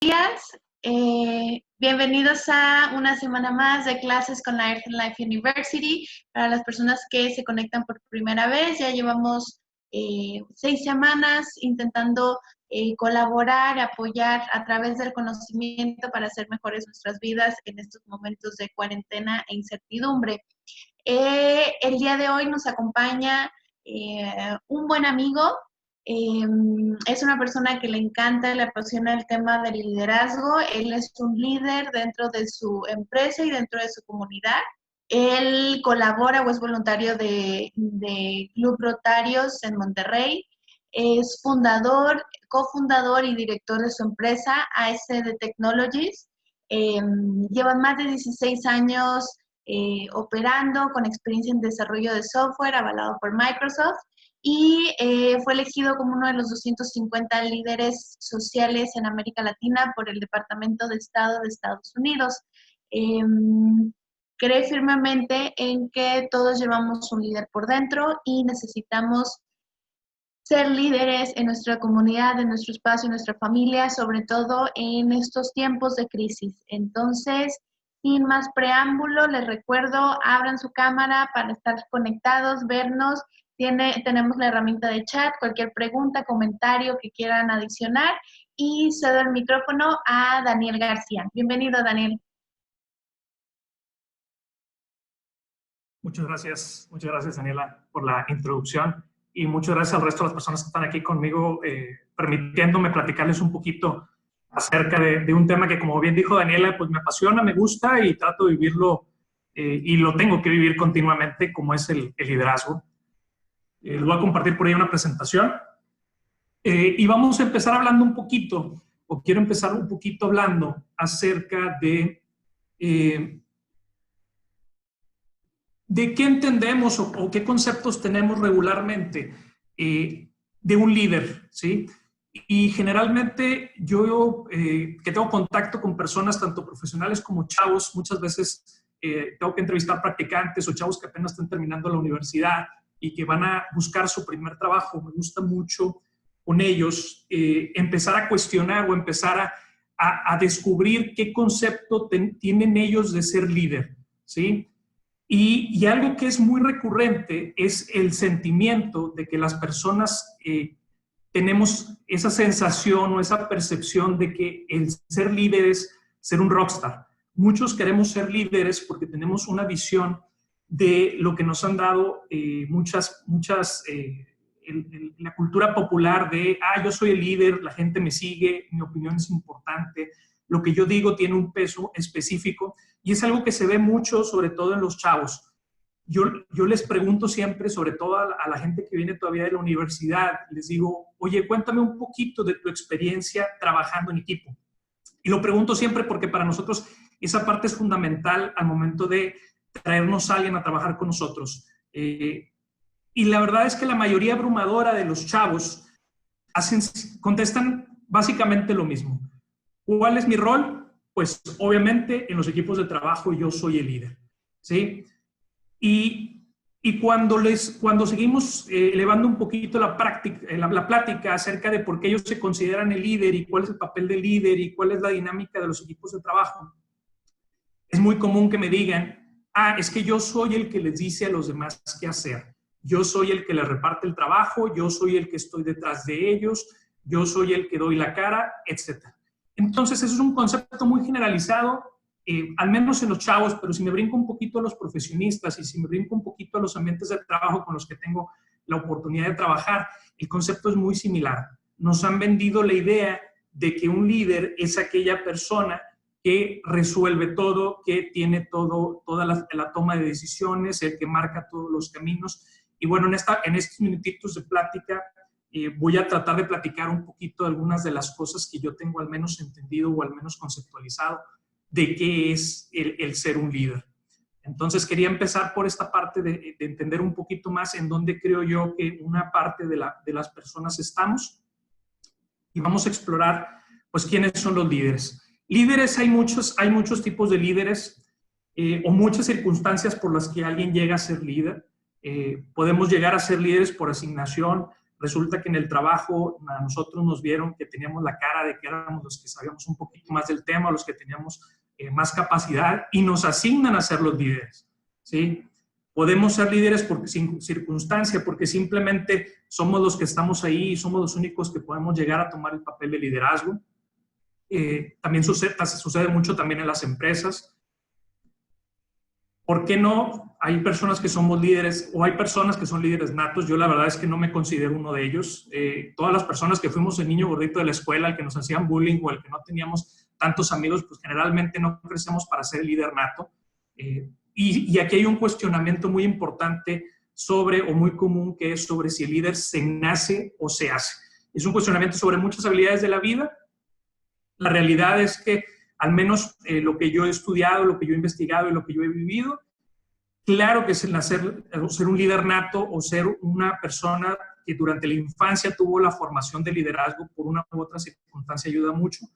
días. Bienvenidos a una semana más de clases con la Earth and Life University. Para las personas que se conectan por primera vez, ya llevamos 6 semanas intentando colaborar, apoyar a través del conocimiento para hacer mejores nuestras vidas en estos momentos de cuarentena e incertidumbre. El día de hoy nos acompaña un buen amigo. Es una persona que le encanta, le apasiona el tema del liderazgo. Él es un líder dentro de su empresa y dentro de su comunidad. Él colabora o es voluntario de Club Rotarios en Monterrey. Es fundador, cofundador y director de su empresa, ASD Technologies. Lleva más de 16 años operando con experiencia en desarrollo de software avalado por Microsoft y fue elegido como uno de los 250 líderes sociales en América Latina por el Departamento de Estado de Estados Unidos. Cree firmemente en que todos llevamos un líder por dentro y necesitamos ser líderes en nuestra comunidad, en nuestro espacio, en nuestra familia, sobre todo en estos tiempos de crisis. Entonces, sin más preámbulo, les recuerdo, abran su cámara para estar conectados, vernos. Tenemos la herramienta de chat, cualquier pregunta, comentario que quieran adicionar. Y cedo el micrófono a Daniel García. Bienvenido, Daniel. Muchas gracias Daniela por la introducción y muchas gracias al resto de las personas que están aquí conmigo permitiéndome platicarles un poquito acerca de un tema que, como bien dijo Daniela, pues me apasiona, me gusta y trato de vivirlo y lo tengo que vivir continuamente, como es el liderazgo. Les voy a compartir por ahí una presentación y vamos a empezar hablando un poquito, o quiero empezar un poquito hablando acerca de qué entendemos o qué conceptos tenemos regularmente de un líder, ¿sí? Y generalmente yo que tengo contacto con personas tanto profesionales como chavos, muchas veces tengo que entrevistar practicantes o chavos que apenas están terminando la universidad y que van a buscar su primer trabajo. Me gusta mucho con ellos empezar a cuestionar o empezar a descubrir qué concepto tienen ellos de ser líder, ¿sí? Y algo que es muy recurrente es el sentimiento de que las personas tenemos esa sensación o esa percepción de que el ser líder es ser un rockstar. Muchos queremos ser líderes porque tenemos una visión de lo que nos han dado la cultura popular de, yo soy el líder, la gente me sigue, mi opinión es importante, lo que yo digo tiene un peso específico y es algo que se ve mucho, sobre todo en los chavos. Yo les pregunto siempre, sobre todo a la gente que viene todavía de la universidad, les digo, oye, cuéntame un poquito de tu experiencia trabajando en equipo. Y lo pregunto siempre porque para nosotros esa parte es fundamental al momento de traernos a alguien a trabajar con nosotros. Y la verdad es que la mayoría abrumadora de los chavos contestan básicamente lo mismo. ¿Cuál es mi rol? Pues obviamente en los equipos de trabajo yo soy el líder, ¿sí? Y cuando seguimos elevando un poquito la plática acerca de por qué ellos se consideran el líder y cuál es el papel del líder y cuál es la dinámica de los equipos de trabajo, es muy común que me digan, es que yo soy el que les dice a los demás qué hacer. Yo soy el que les reparte el trabajo, yo soy el que estoy detrás de ellos, yo soy el que doy la cara, etc. Entonces, eso es un concepto muy generalizado, al menos en los chavos, pero si me brinco un poquito a los profesionistas y si me brinco un poquito a los ambientes de trabajo con los que tengo la oportunidad de trabajar, el concepto es muy similar. Nos han vendido la idea de que un líder es aquella persona que resuelve todo, que tiene toda la toma de decisiones, el que marca todos los caminos. Y bueno, en estos minutitos de plática voy a tratar de platicar un poquito de algunas de las cosas que yo tengo al menos entendido o al menos conceptualizado de qué es el ser un líder. Entonces quería empezar por esta parte de entender un poquito más en dónde creo yo que una parte de las personas estamos y vamos a explorar pues quiénes son los líderes. Líderes, hay muchos tipos de líderes o muchas circunstancias por las que alguien llega a ser líder. Podemos llegar a ser líderes por asignación, resulta que en el trabajo a nosotros nos vieron que teníamos la cara de que éramos los que sabíamos un poquito más del tema, los que teníamos más capacidad, y nos asignan a ser los líderes, ¿sí? Podemos ser líderes por circunstancia, porque simplemente somos los que estamos ahí y somos los únicos que podemos llegar a tomar el papel de liderazgo. También sucede mucho también en las empresas. ¿Por qué no? Hay personas que somos líderes o hay personas que son líderes natos. Yo la verdad es que no me considero uno de ellos. Todas las personas que fuimos el niño gordito de la escuela, el que nos hacían bullying o el que no teníamos tantos amigos, pues generalmente no crecemos para ser el líder nato. Y aquí hay un cuestionamiento muy importante sobre, o muy común, que es sobre si el líder se nace o se hace. Es un cuestionamiento sobre muchas habilidades de la vida. La realidad es que, al menos lo que yo he estudiado, lo que yo he investigado y lo que yo he vivido, claro que es el nacer, o ser un líder nato o ser una persona que durante la infancia tuvo la formación de liderazgo por una u otra circunstancia ayuda mucho,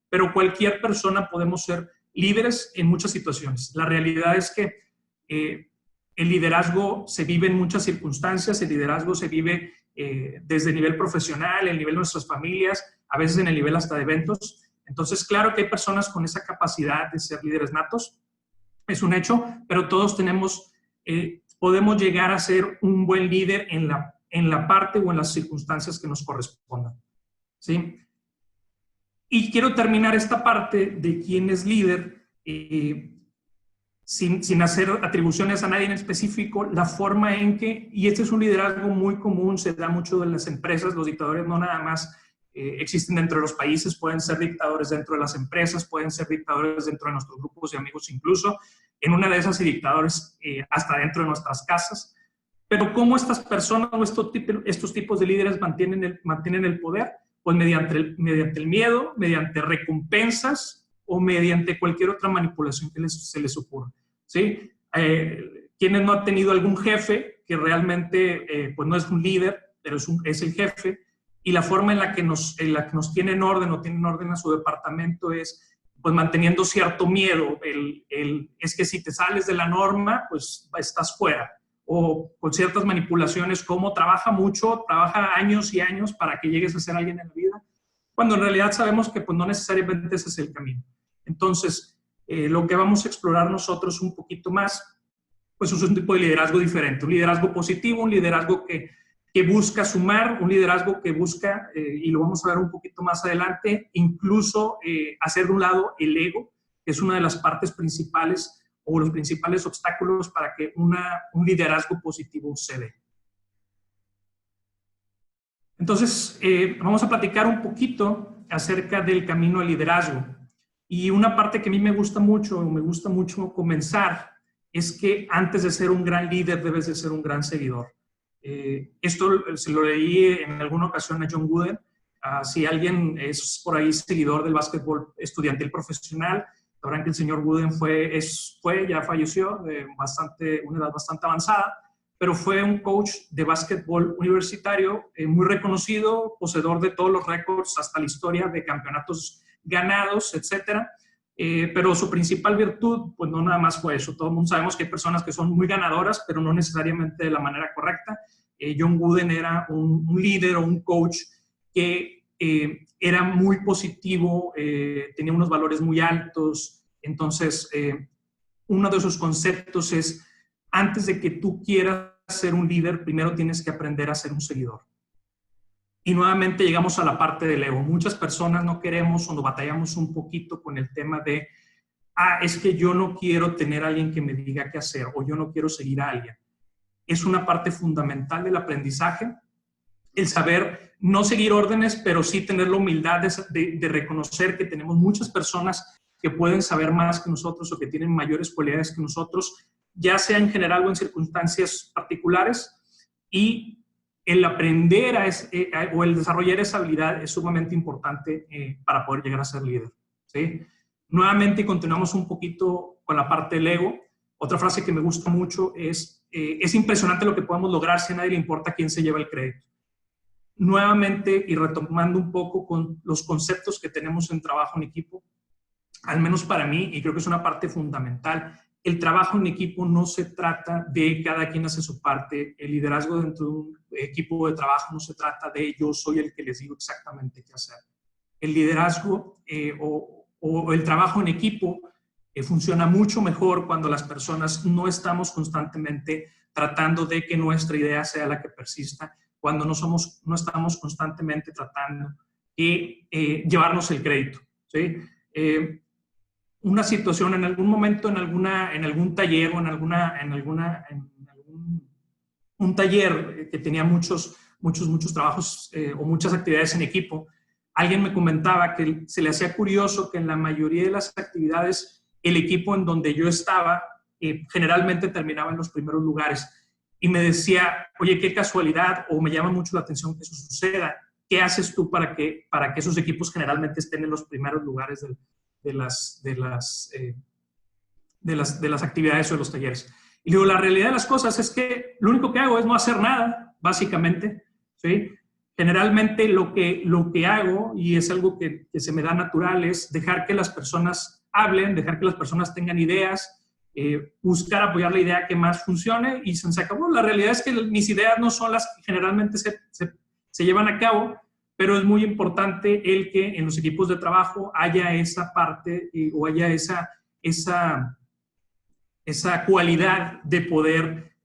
pero cualquier persona podemos ser líderes en muchas situaciones. La realidad es que el liderazgo se vive en muchas circunstancias, el liderazgo se vive desde el nivel profesional, el nivel de nuestras familias, a veces en el nivel hasta de eventos. Entonces, claro que hay personas con esa capacidad de ser líderes natos, es un hecho, pero todos podemos llegar a ser un buen líder en la parte o en las circunstancias que nos correspondan, ¿sí? Y quiero terminar esta parte de quién es líder, sin hacer atribuciones a nadie en específico, la forma en que, y este es un liderazgo muy común, se da mucho en las empresas. Los dictadores no nada más existen dentro de los países, pueden ser dictadores dentro de las empresas, pueden ser dictadores dentro de nuestros grupos de amigos, incluso en una de esas y dictadores hasta dentro de nuestras casas. Pero ¿cómo estas personas o estos tipos de líderes mantienen el poder? Pues mediante el miedo, mediante recompensas o mediante cualquier otra manipulación que se les ocurra, ¿sí? ¿Quiénes no han tenido algún jefe que realmente pues no es un líder, pero es el jefe? Y la forma en la que nos tienen orden o tienen orden a su departamento es pues manteniendo cierto miedo. Es que si te sales de la norma, pues estás fuera. O con ciertas manipulaciones como trabaja mucho, trabaja años y años para que llegues a ser alguien en la vida, cuando en realidad sabemos que pues no necesariamente ese es el camino. Entonces, lo que vamos a explorar nosotros un poquito más, pues es un tipo de liderazgo diferente, un liderazgo positivo, un liderazgo que busca sumar, un liderazgo que busca, y lo vamos a ver un poquito más adelante, incluso hacer de un lado el ego, que es una de las partes principales o los principales obstáculos para que un liderazgo positivo se dé. Entonces, vamos a platicar un poquito acerca del camino al liderazgo. Y una parte que a mí me gusta mucho comenzar, es que antes de ser un gran líder debes de ser un gran seguidor. Esto se lo leí en alguna ocasión a John Wooden. Si alguien es por ahí seguidor del básquetbol estudiantil profesional, sabrán que el señor Wooden ya falleció de una edad bastante avanzada, pero fue un coach de básquetbol universitario muy reconocido, poseedor de todos los récords hasta la historia de campeonatos ganados, etcétera. Pero su principal virtud, pues no nada más fue eso. Todo el mundo sabemos que hay personas que son muy ganadoras, pero no necesariamente de la manera correcta. John Wooden era un líder o un coach que era muy positivo, tenía unos valores muy altos. Entonces, uno de sus conceptos es, antes de que tú quieras ser un líder, primero tienes que aprender a ser un seguidor. Y nuevamente llegamos a la parte del ego. Muchas personas no queremos o nos batallamos un poquito con el tema de, es que yo no quiero tener a alguien que me diga qué hacer o yo no quiero seguir a alguien. Es una parte fundamental del aprendizaje, el saber no seguir órdenes, pero sí tener la humildad de reconocer que tenemos muchas personas que pueden saber más que nosotros o que tienen mayores cualidades que nosotros, ya sea en general o en circunstancias particulares, y el aprender o el desarrollar esa habilidad es sumamente importante para poder llegar a ser líder, ¿sí? Nuevamente continuamos un poquito con la parte del ego. Otra frase que me gusta mucho es impresionante lo que podemos lograr si a nadie le importa quién se lleva el crédito. Nuevamente, y retomando un poco con los conceptos que tenemos en trabajo en equipo, al menos para mí, y creo que es una parte fundamental, el trabajo en equipo no se trata de cada quien hace su parte. El liderazgo dentro de un equipo de trabajo no se trata de yo soy el que les digo exactamente qué hacer. El liderazgo o el trabajo en equipo funciona mucho mejor cuando las personas no estamos constantemente tratando de que nuestra idea sea la que persista, cuando no estamos constantemente tratando de llevarnos el crédito, ¿sí? Una situación en algún momento, en algún taller o un taller que tenía muchos trabajos o muchas actividades en equipo, alguien me comentaba que se le hacía curioso que en la mayoría de las actividades el equipo en donde yo estaba generalmente terminaba en los primeros lugares. Y me decía, oye, qué casualidad, o me llama mucho la atención que eso suceda. ¿Qué haces tú para que esos equipos generalmente estén en los primeros lugares de las actividades o de los talleres? Y digo, la realidad de las cosas es que lo único que hago es no hacer nada, básicamente, ¿sí? Generalmente lo que hago, y es algo que se me da natural, es dejar que las personas hablen, dejar que las personas tengan ideas, buscar apoyar la idea que más funcione y se acabó. La realidad es que mis ideas no son las que generalmente se llevan a cabo, pero es muy importante el que en los equipos de trabajo haya esa parte o haya esa cualidad de poder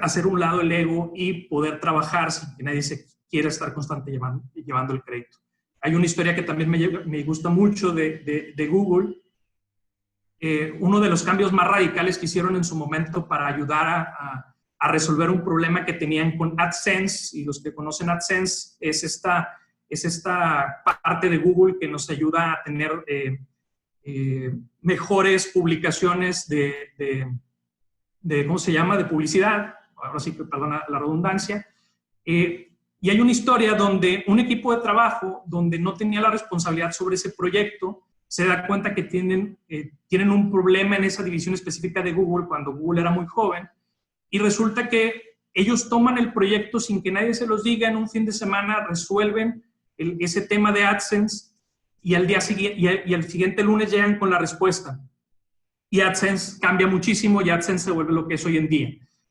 hacer un lado el ego y poder trabajar sin que nadie se quiera estar constante llevando el crédito. Hay una historia que también me gusta mucho de Google. Uno de los cambios más radicales que hicieron en su momento para ayudar a resolver un problema que tenían con AdSense, y los que conocen AdSense es esta parte de Google que nos ayuda a tener mejores publicaciones ¿cómo se llama?, de publicidad. Ahora sí que perdona la redundancia. Y hay una historia donde un equipo de trabajo, donde no tenía la responsabilidad sobre ese proyecto, se da cuenta que tienen un problema en esa división específica de Google cuando Google era muy joven, y resulta que ellos toman el proyecto sin que nadie se los diga, en un fin de semana resuelven ese tema de AdSense, y al siguiente lunes llegan con la respuesta. Y AdSense cambia muchísimo y AdSense se vuelve lo que es hoy en día.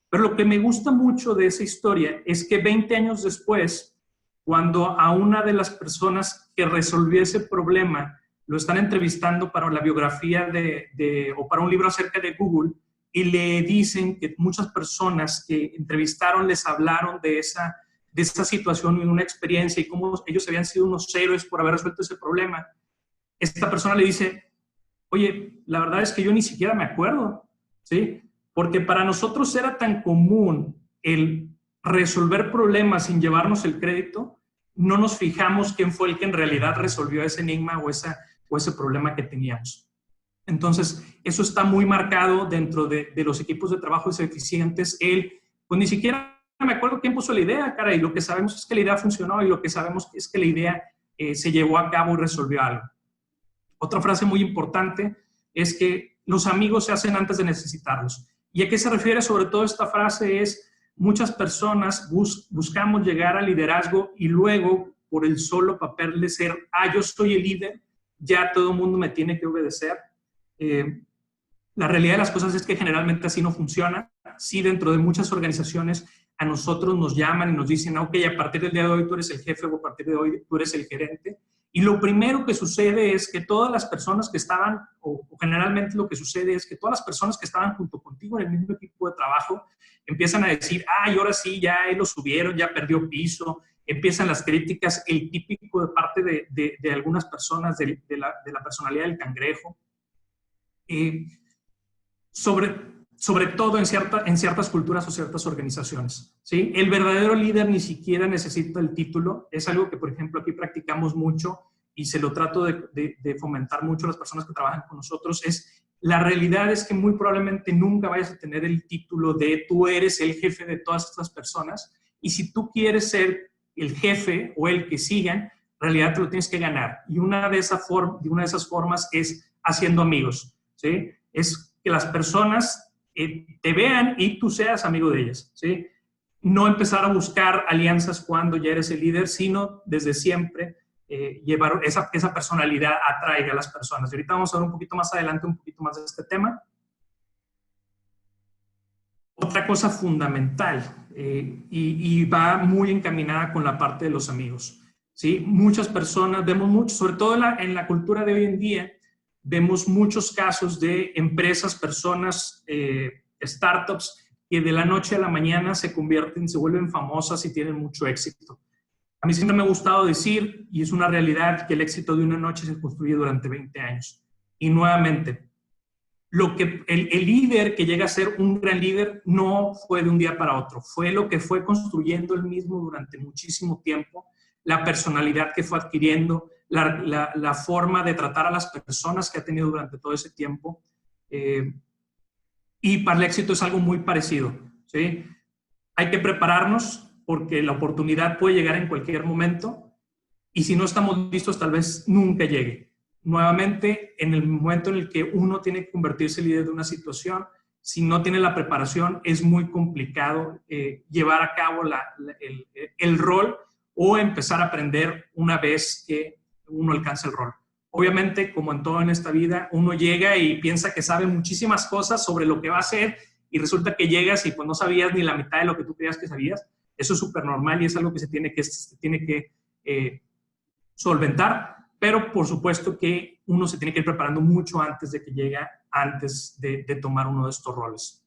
Pero lo que me gusta mucho de esa historia es que 20 años después, cuando a una de las personas que resolvió ese problema lo están entrevistando para la biografía o para un libro acerca de Google, y le dicen que muchas personas que entrevistaron les hablaron de esa situación y una experiencia y cómo ellos habían sido unos héroes por haber resuelto ese problema. Esta persona le dice, oye, la verdad es que yo ni siquiera me acuerdo, ¿sí? Porque para nosotros era tan común el resolver problemas sin llevarnos el crédito, no nos fijamos quién fue el que en realidad resolvió ese enigma o ese problema que teníamos. Entonces, eso está muy marcado dentro de los equipos de trabajo eficientes. Pues ni siquiera me acuerdo quién puso la idea, cara, y lo que sabemos es que la idea funcionó y lo que sabemos es que la idea se llevó a cabo y resolvió algo. Otra frase muy importante es que los amigos se hacen antes de necesitarlos. ¿Y a qué se refiere sobre todo esta frase? Es muchas personas buscamos llegar al liderazgo y luego, por el solo papel de ser, yo soy el líder, ya todo el mundo me tiene que obedecer. La realidad de las cosas es que generalmente así no funciona. Sí, dentro de muchas organizaciones a nosotros nos llaman y nos dicen, ok, a partir del día de hoy tú eres el jefe o a partir de hoy tú eres el gerente. Y lo primero que sucede es que todas las personas que estaban, o generalmente lo que sucede es que todas las personas que estaban junto contigo en el mismo equipo de trabajo empiezan a decir, y ahora sí, ya lo subieron, ya perdió piso. Empiezan las críticas, el típico de parte de algunas personas de la personalidad del cangrejo. Sobre todo en ciertas culturas o ciertas organizaciones, ¿sí? El verdadero líder ni siquiera necesita el título. Es algo que, por ejemplo, aquí practicamos mucho y se lo trato de fomentar mucho a las personas que trabajan con nosotros. La realidad es que muy probablemente nunca vayas a tener el título de tú eres el jefe de todas estas personas, y si tú quieres ser el jefe o el que sigan, en realidad te lo tienes que ganar. Y una de esas formas es haciendo amigos, ¿sí? Es que las personas te vean y tú seas amigo de ellas, ¿sí? No empezar a buscar alianzas cuando ya eres el líder, sino desde siempre llevar esa personalidad, atraiga a las personas. Y ahorita vamos a ver un poquito más adelante un poquito más de este tema. Otra cosa fundamental, y va muy encaminada con la parte de los amigos, ¿sí? Muchas personas, vemos mucho, sobre todo en la cultura de hoy en día, vemos muchos casos de empresas, personas, startups, que de la noche a la mañana se convierten, se vuelven famosas y tienen mucho éxito. A mí siempre me ha gustado decir, y es una realidad, que el éxito de una noche se construye durante 20 años. Y nuevamente, el líder que llega a ser un gran líder no fue de un día para otro, fue lo que fue construyendo él mismo durante muchísimo tiempo, la personalidad que fue adquiriendo, la forma de tratar a las personas que ha tenido durante todo ese tiempo. Y para el éxito es algo muy parecido, ¿sí? Hay que prepararnos porque la oportunidad puede llegar en cualquier momento y si no estamos listos tal vez nunca llegue. Nuevamente, en el momento en el que uno tiene que convertirse en líder de una situación, si no tiene la preparación, es muy complicado llevar a cabo el rol o empezar a aprender una vez que uno alcanza el rol. Obviamente, como en todo en esta vida, uno llega y piensa que sabe muchísimas cosas sobre lo que va a hacer y resulta que llegas y pues no sabías ni la mitad de lo que tú creías que sabías. Eso es súper normal y es algo que se tiene que solventar. Pero por supuesto que uno se tiene que ir preparando mucho antes de que llegue, antes de tomar uno de estos roles.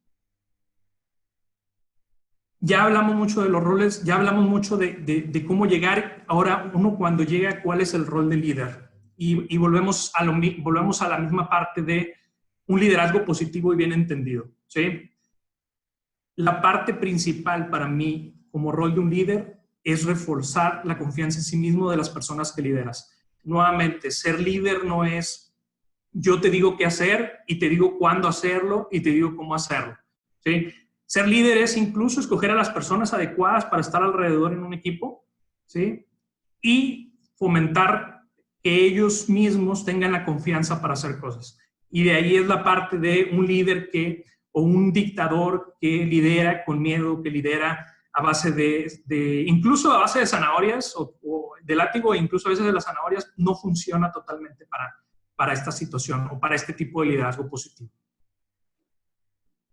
Ya hablamos mucho de los roles, ya hablamos mucho de cómo llegar. Ahora, uno cuando llega, ¿cuál es el rol de líder? Y volvemos a la misma parte de un liderazgo positivo y bien entendido, ¿sí? La parte principal para mí como rol de un líder es reforzar la confianza en sí mismo de las personas que lideras. Nuevamente, ser líder no es yo te digo qué hacer y te digo cuándo hacerlo y te digo cómo hacerlo, ¿sí? Ser líder es incluso escoger a las personas adecuadas para estar alrededor en un equipo, ¿sí? Y fomentar que ellos mismos tengan la confianza para hacer cosas. Y de ahí es la parte de un líder o un dictador que lidera con miedo, que lidera a base incluso a base de zanahorias o de látigo, e incluso a veces de las zanahorias, no funciona totalmente para esta situación o para este tipo de liderazgo positivo.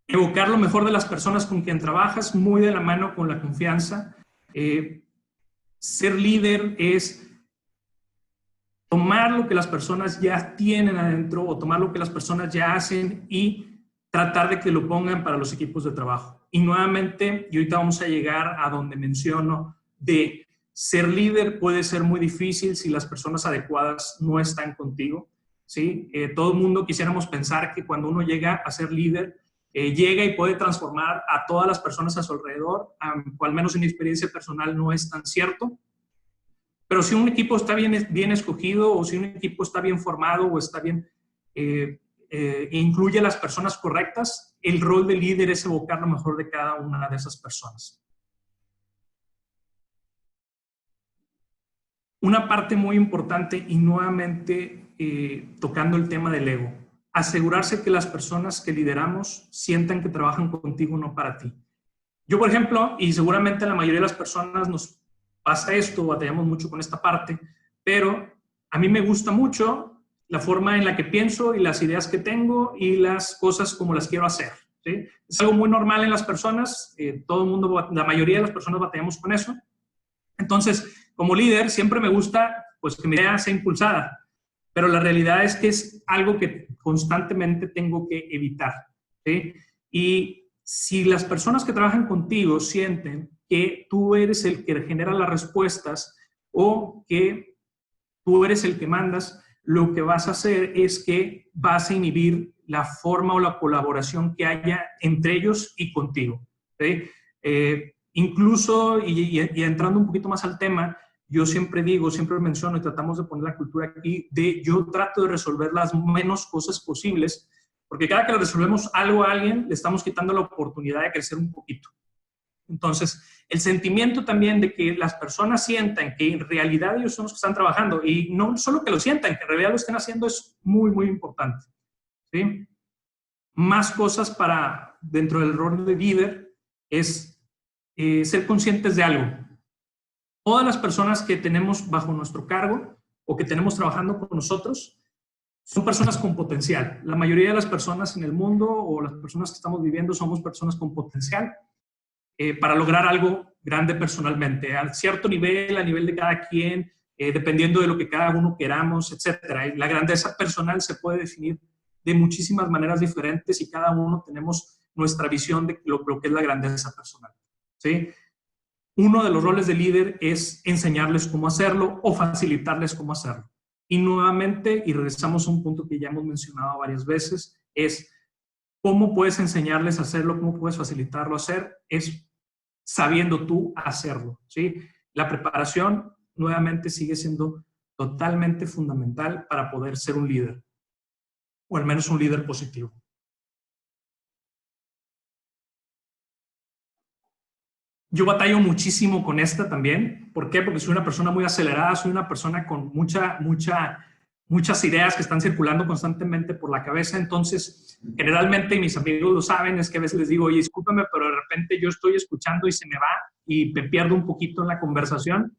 Evocar lo mejor de las personas con quien trabajas, muy de la mano con la confianza. Ser líder es tomar lo que las personas ya tienen adentro o tomar lo que las personas ya hacen y tratar de que lo pongan para los equipos de trabajo. Y nuevamente, y ahorita vamos a llegar a donde menciono de ser líder puede ser muy difícil si las personas adecuadas no están contigo, ¿sí? Todo el mundo quisiéramos pensar que cuando uno llega a ser líder, llega y puede transformar a todas las personas a su alrededor, o al menos en mi experiencia personal no es tan cierto. Pero si un equipo está bien escogido o si un equipo está bien formado o está bien, incluye a las personas correctas, el rol de líder es evocar lo mejor de cada una de esas personas. Una parte muy importante y nuevamente tocando el tema del ego, asegurarse que las personas que lideramos sientan que trabajan contigo, no para ti. Yo, por ejemplo, y seguramente la mayoría de las personas nos pasa esto, batallamos mucho con esta parte, pero a mí me gusta mucho la forma en la que pienso y las ideas que tengo y las cosas como las quiero hacer, ¿sí? Es algo muy normal en las personas, todo el mundo, la mayoría de las personas batallamos con eso. Entonces, como líder, siempre me gusta pues, que mi idea sea impulsada, pero la realidad es que es algo que constantemente tengo que evitar, ¿sí? Y si las personas que trabajan contigo sienten que tú eres el que genera las respuestas o que tú eres el que mandas, lo que vas a hacer es que vas a inhibir la forma o la colaboración que haya entre ellos y contigo, ¿sí? Incluso, y entrando un poquito más al tema, yo siempre digo, siempre menciono y tratamos de poner la cultura aquí, yo trato de resolver las menos cosas posibles, porque cada que le resolvemos algo a alguien, le estamos quitando la oportunidad de crecer un poquito. Entonces, el sentimiento también de que las personas sientan que en realidad ellos son los que están trabajando y no solo que lo sientan, que en realidad lo estén haciendo es muy, muy importante, ¿sí? Más cosas para dentro del rol de líder es ser conscientes de algo. Todas las personas que tenemos bajo nuestro cargo o que tenemos trabajando con nosotros son personas con potencial. La mayoría de las personas en el mundo o las personas que estamos viviendo somos personas con potencial para lograr algo grande personalmente, a cierto nivel, a nivel de cada quien, dependiendo de lo que cada uno queramos, etc. La grandeza personal se puede definir de muchísimas maneras diferentes y cada uno tenemos nuestra visión de lo que es la grandeza personal, ¿sí? Uno de los roles de líder es enseñarles cómo hacerlo o facilitarles cómo hacerlo. Y nuevamente, y regresamos a un punto que ya hemos mencionado varias veces, es cómo puedes enseñarles a hacerlo, cómo puedes facilitarlo a hacer, es sabiendo tú hacerlo, ¿sí? La preparación, nuevamente, sigue siendo totalmente fundamental para poder ser un líder, o al menos un líder positivo. Yo batallo muchísimo con esta también. ¿Por qué? Porque soy una persona muy acelerada, soy una persona con muchas ideas que están circulando constantemente por la cabeza. Entonces, generalmente, y mis amigos lo saben, es que a veces les digo, oye, discúlpame, pero de repente yo estoy escuchando y se me va y me pierdo un poquito en la conversación.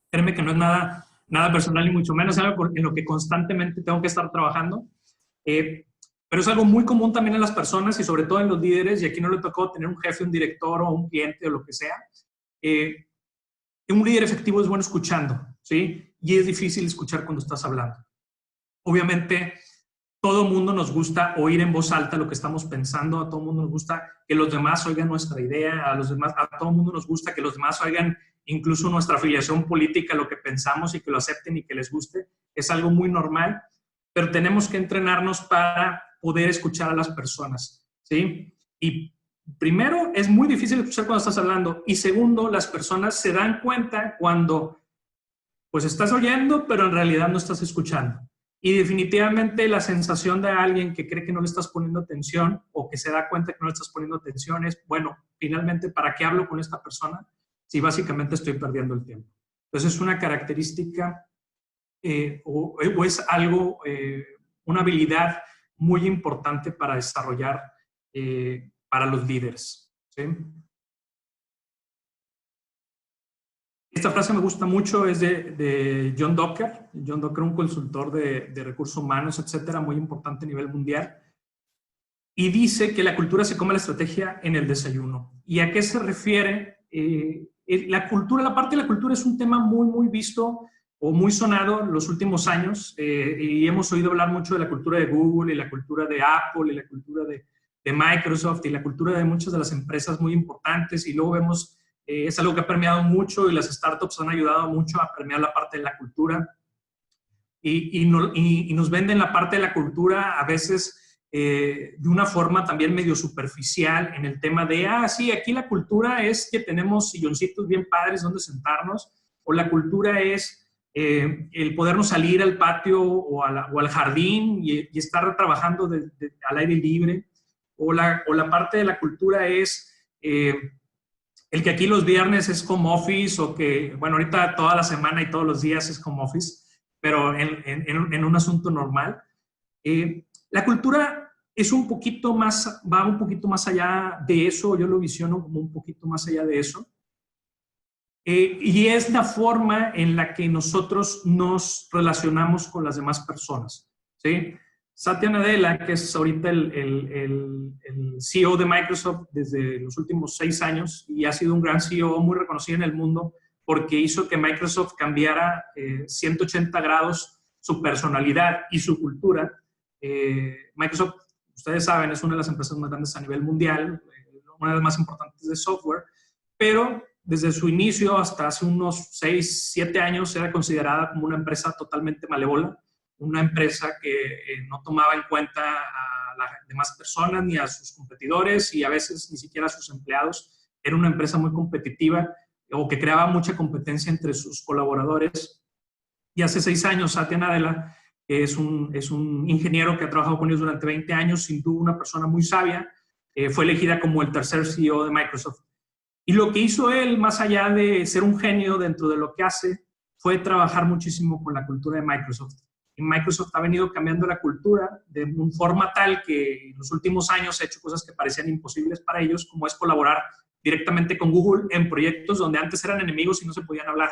Créeme que no es nada personal ni mucho menos, es algo en lo que constantemente tengo que estar trabajando. Pero es algo muy común también en las personas y sobre todo en los líderes, y aquí no le tocó tener un jefe, un director o un cliente o lo que sea. Un líder efectivo es bueno escuchando, ¿sí? Y es difícil escuchar cuando estás hablando. Obviamente, todo el mundo nos gusta oír en voz alta lo que estamos pensando, a todo el mundo nos gusta que los demás oigan nuestra idea, a todo el mundo nos gusta que los demás oigan incluso nuestra afiliación política, lo que pensamos y que lo acepten y que les guste. Es algo muy normal, pero tenemos que entrenarnos para poder escuchar a las personas, ¿sí? Y primero, es muy difícil escuchar cuando estás hablando. Y segundo, las personas se dan cuenta cuando pues estás oyendo, pero en realidad no estás escuchando. Y definitivamente la sensación de alguien que cree que no le estás poniendo atención o que se da cuenta que no le estás poniendo atención es, bueno, finalmente, ¿para qué hablo con esta persona si básicamente estoy perdiendo el tiempo? Entonces es una característica o es algo, una habilidad muy importante para desarrollar para los líderes, ¿sí? Esta frase me gusta mucho, es de John Docker. John Docker, un consultor de recursos humanos, etcétera, muy importante a nivel mundial. Y dice que la cultura se come la estrategia en el desayuno. ¿Y a qué se refiere? La cultura, la parte de la cultura es un tema muy visto o muy sonado en los últimos años, y hemos oído hablar mucho de la cultura de Google y la cultura de Apple y la cultura de Microsoft y la cultura de muchas de las empresas muy importantes, y luego vemos, es algo que ha permeado mucho y las startups han ayudado mucho a permear la parte de la cultura y nos venden la parte de la cultura a veces de una forma también medio superficial en el tema de, sí, aquí la cultura es que tenemos silloncitos bien padres donde sentarnos, o la cultura es el podernos salir al patio o al jardín y estar trabajando al aire libre, o la parte de la cultura es el que aquí los viernes es home office, o que, bueno, ahorita toda la semana y todos los días es home office, pero en un asunto normal. La cultura es un poquito más, va un poquito más allá de eso, yo lo visiono como un poquito más allá de eso. Y es la forma en la que nosotros nos relacionamos con las demás personas, ¿sí? Satya Nadella, que es ahorita el CEO de Microsoft desde los últimos 6 años y ha sido un gran CEO muy reconocido en el mundo porque hizo que Microsoft cambiara 180 grados su personalidad y su cultura. Microsoft, ustedes saben, es una de las empresas más grandes a nivel mundial, una de las más importantes de software, pero desde su inicio hasta hace unos 6, 7 años era considerada como una empresa totalmente malévola, una empresa que no tomaba en cuenta a las demás personas ni a sus competidores y a veces ni siquiera a sus empleados. Era una empresa muy competitiva o que creaba mucha competencia entre sus colaboradores. Y hace 6 años, Satya Nadella, que es un ingeniero que ha trabajado con ellos durante 20 años, sin duda una persona muy sabia, fue elegida como el tercer CEO de Microsoft. Y lo que hizo él, más allá de ser un genio dentro de lo que hace, fue trabajar muchísimo con la cultura de Microsoft. Y Microsoft ha venido cambiando la cultura de una forma tal que en los últimos años ha hecho cosas que parecían imposibles para ellos, como es colaborar directamente con Google en proyectos donde antes eran enemigos y no se podían hablar,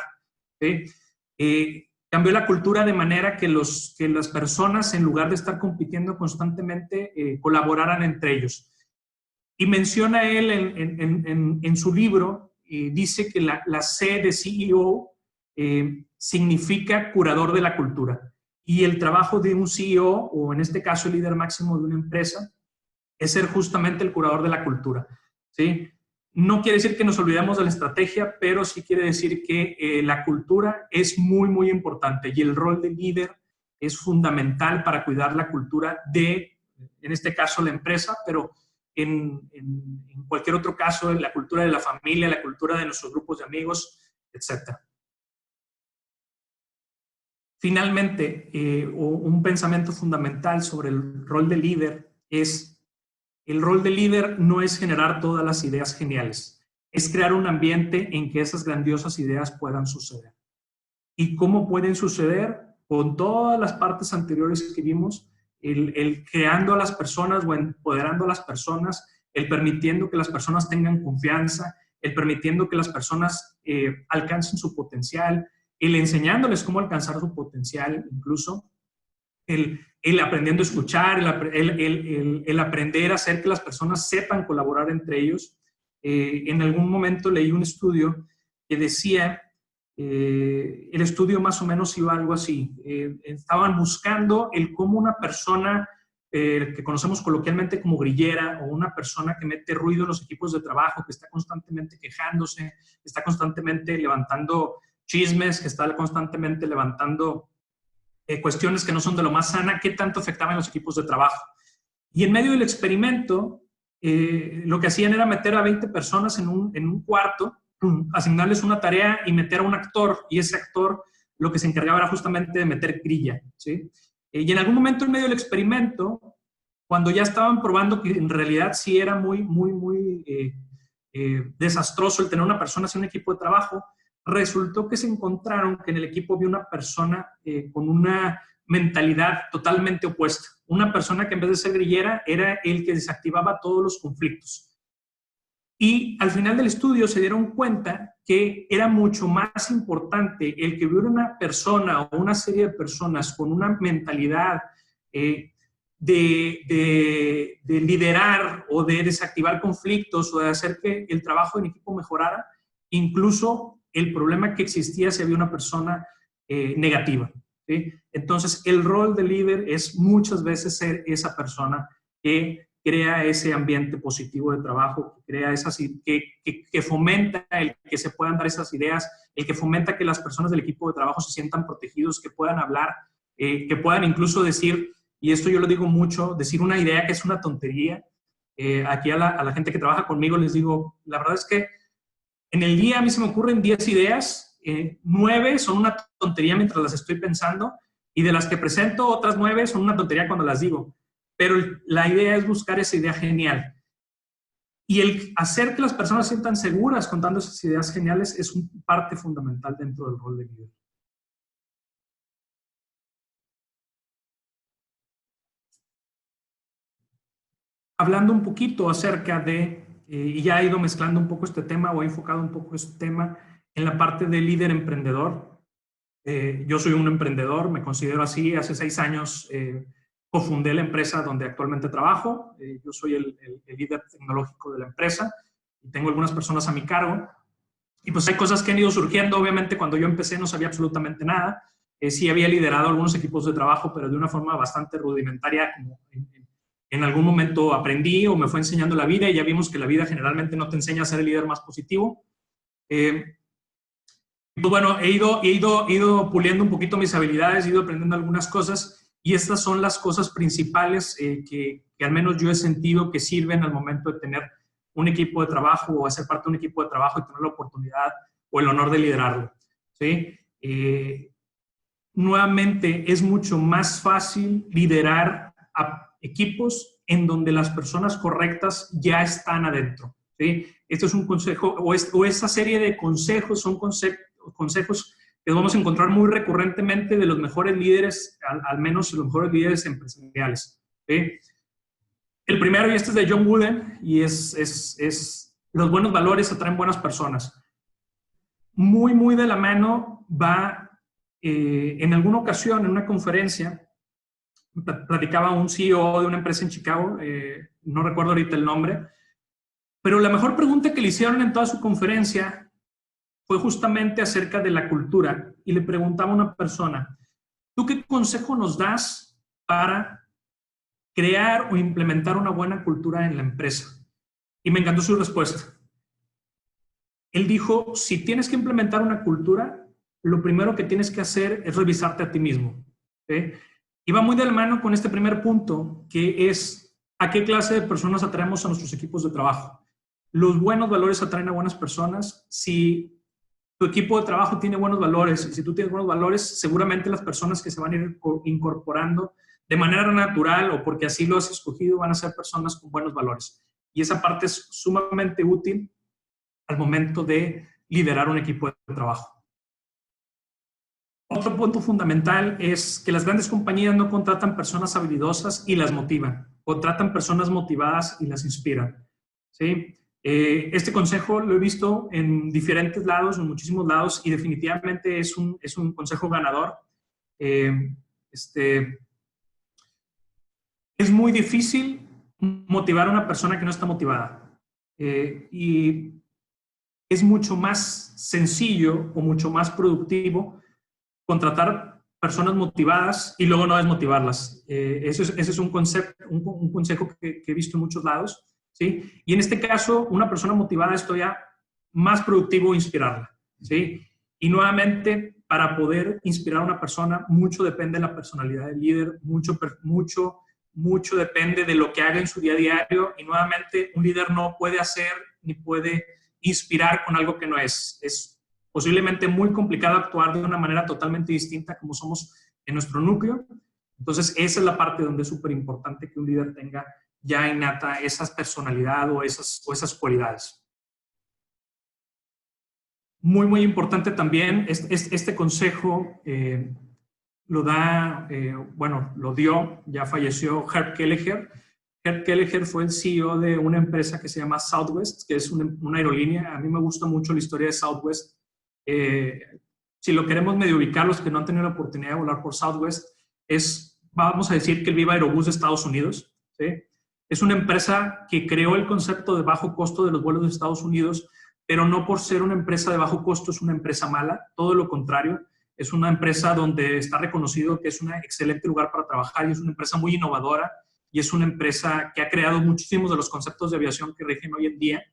¿sí? cambió la cultura de manera que las personas, en lugar de estar compitiendo constantemente, colaboraran entre ellos. Y menciona él en su libro, dice que la C de CEO significa curador de la cultura. Y el trabajo de un CEO, o en este caso el líder máximo de una empresa, es ser justamente el curador de la cultura, ¿sí? No quiere decir que nos olvidemos de la estrategia, pero sí quiere decir que la cultura es muy, muy importante y el rol del líder es fundamental para cuidar la cultura de, en este caso, la empresa, pero en cualquier otro caso, la cultura de la familia, la cultura de nuestros grupos de amigos, etc. Finalmente, un pensamiento fundamental sobre el rol del líder es: el rol de líder no es generar todas las ideas geniales, es crear un ambiente en que esas grandiosas ideas puedan suceder. ¿Y cómo pueden suceder? Con todas las partes anteriores que vimos, el creando a las personas o empoderando a las personas, el permitiendo que las personas tengan confianza, el permitiendo que las personas alcancen su potencial, el enseñándoles cómo alcanzar su potencial incluso, el aprendiendo a escuchar, el aprender a hacer que las personas sepan colaborar entre ellos. En algún momento leí un estudio que decía, el estudio más o menos iba algo así, estaban buscando el cómo una persona que conocemos coloquialmente como grillera, o una persona que mete ruido en los equipos de trabajo, que está constantemente quejándose, que está constantemente levantando chismes, que está constantemente levantando cuestiones que no son de lo más sana, qué tanto afectaban los equipos de trabajo. Y en medio del experimento, lo que hacían era meter a 20 personas en un cuarto, asignarles una tarea y meter a un actor, y ese actor lo que se encargaba era justamente de meter grilla, ¿sí? Y en algún momento en medio del experimento, cuando ya estaban probando que en realidad sí era muy desastroso el tener una persona así en un equipo de trabajo, resultó que se encontraron que en el equipo había una persona con una mentalidad totalmente opuesta. Una persona que en vez de ser grillera era el que desactivaba todos los conflictos. Y al final del estudio se dieron cuenta que era mucho más importante el que hubiera una persona o una serie de personas con una mentalidad de liderar o de desactivar conflictos o de hacer que el trabajo en equipo mejorara, incluso el problema que existía si había una persona negativa, ¿sí? Entonces, el rol del líder es muchas veces ser esa persona que crea ese ambiente positivo de trabajo, que crea que fomenta el que se puedan dar esas ideas, el que fomenta que las personas del equipo de trabajo se sientan protegidos, que puedan hablar, que puedan incluso decir, y esto yo lo digo mucho, decir una idea que es una tontería. Aquí a la gente que trabaja conmigo les digo, la verdad es que en el día a mí se me ocurren 10 ideas, 9 son una tontería mientras las estoy pensando, y de las que presento, otras 9 son una tontería cuando las digo. Pero la idea es buscar esa idea genial. Y el hacer que las personas se sientan seguras contando esas ideas geniales es una parte fundamental dentro del rol de líder. Hablando un poquito acerca de, y ya he ido mezclando un poco este tema, o he enfocado un poco este tema en la parte de líder emprendedor. Yo soy un emprendedor, me considero así. Hace 6 años cofundé la empresa donde actualmente trabajo. Yo soy el líder tecnológico de la empresa y tengo algunas personas a mi cargo. Y pues hay cosas que han ido surgiendo. Obviamente cuando yo empecé no sabía absolutamente nada. Sí había liderado algunos equipos de trabajo, pero de una forma bastante rudimentaria, como en algún momento aprendí o me fue enseñando la vida, y ya vimos que la vida generalmente no te enseña a ser el líder más positivo. Pues bueno, he ido puliendo un poquito mis habilidades, he ido aprendiendo algunas cosas, y estas son las cosas principales que al menos yo he sentido que sirven al momento de tener un equipo de trabajo o hacer parte de un equipo de trabajo y tener la oportunidad o el honor de liderarlo, ¿sí? Nuevamente, es mucho más fácil liderar a equipos en donde las personas correctas ya están adentro, ¿sí? Este es un consejo, o esa serie de consejos son consejos que vamos a encontrar muy recurrentemente de los mejores líderes, al menos los mejores líderes empresariales, ¿sí? El primero, y este es de John Wooden, y es los buenos valores atraen buenas personas. Muy de la mano va en alguna ocasión, en una conferencia, platicaba un CEO de una empresa en Chicago, no recuerdo ahorita el nombre, pero la mejor pregunta que le hicieron en toda su conferencia fue justamente acerca de la cultura, y le preguntaba a una persona, ¿tú qué consejo nos das para crear o implementar una buena cultura en la empresa? Y me encantó su respuesta. Él dijo, si tienes que implementar una cultura, lo primero que tienes que hacer es revisarte a ti mismo. ¿Sí? Y va muy de la mano con este primer punto, que es a qué clase de personas atraemos a nuestros equipos de trabajo. Los buenos valores atraen a buenas personas. Si tu equipo de trabajo tiene buenos valores, y si tú tienes buenos valores, seguramente las personas que se van a ir incorporando de manera natural o porque así lo has escogido van a ser personas con buenos valores. Y esa parte es sumamente útil al momento de liderar un equipo de trabajo. Otro punto fundamental es que las grandes compañías no contratan personas habilidosas y las motivan, contratan personas motivadas y las inspiran. ¿Sí? Este consejo lo he visto en diferentes lados, en muchísimos lados, y definitivamente es un consejo ganador. Es muy difícil motivar a una persona que no está motivada. Y es mucho más sencillo o mucho más productivo contratar personas motivadas y luego no desmotivarlas. Ese es un concepto, un consejo que he visto en muchos lados, ¿sí? Y en este caso, una persona motivada es todavía más productivo inspirarla, ¿sí? Y nuevamente, para poder inspirar a una persona, mucho depende de la personalidad del líder, mucho depende de lo que haga en su día a diario, y nuevamente, un líder no puede hacer ni puede inspirar con algo que no es. Es posiblemente muy complicado actuar de una manera totalmente distinta como somos en nuestro núcleo. Entonces, esa es la parte donde es súper importante que un líder tenga ya innata esa personalidad o esas cualidades. Muy, muy importante también, este consejo lo dio, ya falleció Herb Kelleher. Herb Kelleher fue el CEO de una empresa que se llama Southwest, que es una aerolínea. A mí me gusta mucho la historia de Southwest. Si lo queremos medio ubicar, los que no han tenido la oportunidad de volar por Southwest, vamos a decir que el Viva Aerobús de Estados Unidos, ¿sí? Es una empresa que creó el concepto de bajo costo de los vuelos de Estados Unidos, pero no por ser una empresa de bajo costo es una empresa mala, todo lo contrario. Es una empresa donde está reconocido que es un excelente lugar para trabajar, y es una empresa muy innovadora, y es una empresa que ha creado muchísimos de los conceptos de aviación que rigen hoy en día.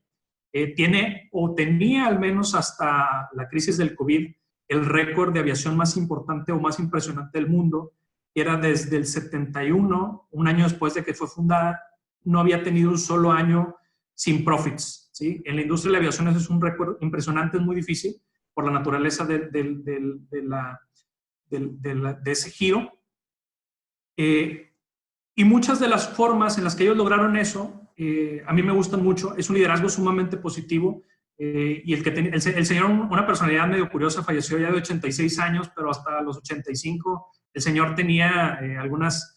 Tiene o tenía al menos hasta la crisis del COVID el récord de aviación más importante o más impresionante del mundo, que era desde el 71, un año después de que fue fundada, no había tenido un solo año sin profits, ¿sí? En la industria de la aviación ese es un récord impresionante, es muy difícil por la naturaleza de ese giro. Y muchas de las formas en las que ellos lograron eso, a mí me gustan mucho. Es un liderazgo sumamente positivo. Y el señor, una personalidad medio curiosa, falleció ya de 86 años, pero hasta los 85 el señor tenía algunas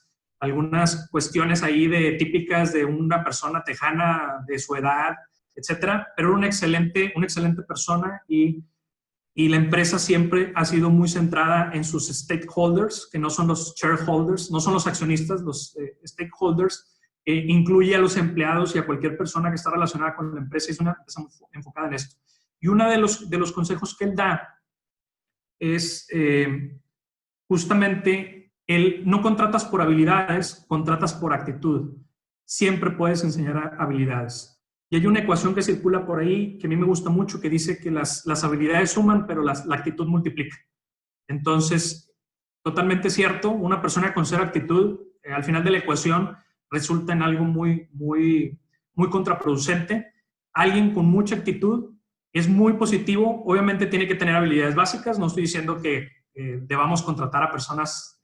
cuestiones ahí típicas de una persona tejana de su edad, etcétera, pero era una excelente persona, y la empresa siempre ha sido muy centrada en sus stakeholders, que no son los shareholders, no son los accionistas, los stakeholders. Incluye a los empleados y a cualquier persona que está relacionada con la empresa, y es una empresa enfocada en esto. Y uno de los consejos que él da es justamente, no contratas por habilidades, contratas por actitud. Siempre puedes enseñar habilidades. Y hay una ecuación que circula por ahí que a mí me gusta mucho, que dice que las habilidades suman, pero la actitud multiplica. Entonces, totalmente cierto, una persona con cero actitud, al final de la ecuación, resulta en algo muy, muy, muy contraproducente. Alguien con mucha actitud es muy positivo, obviamente tiene que tener habilidades básicas. No estoy diciendo que debamos contratar a personas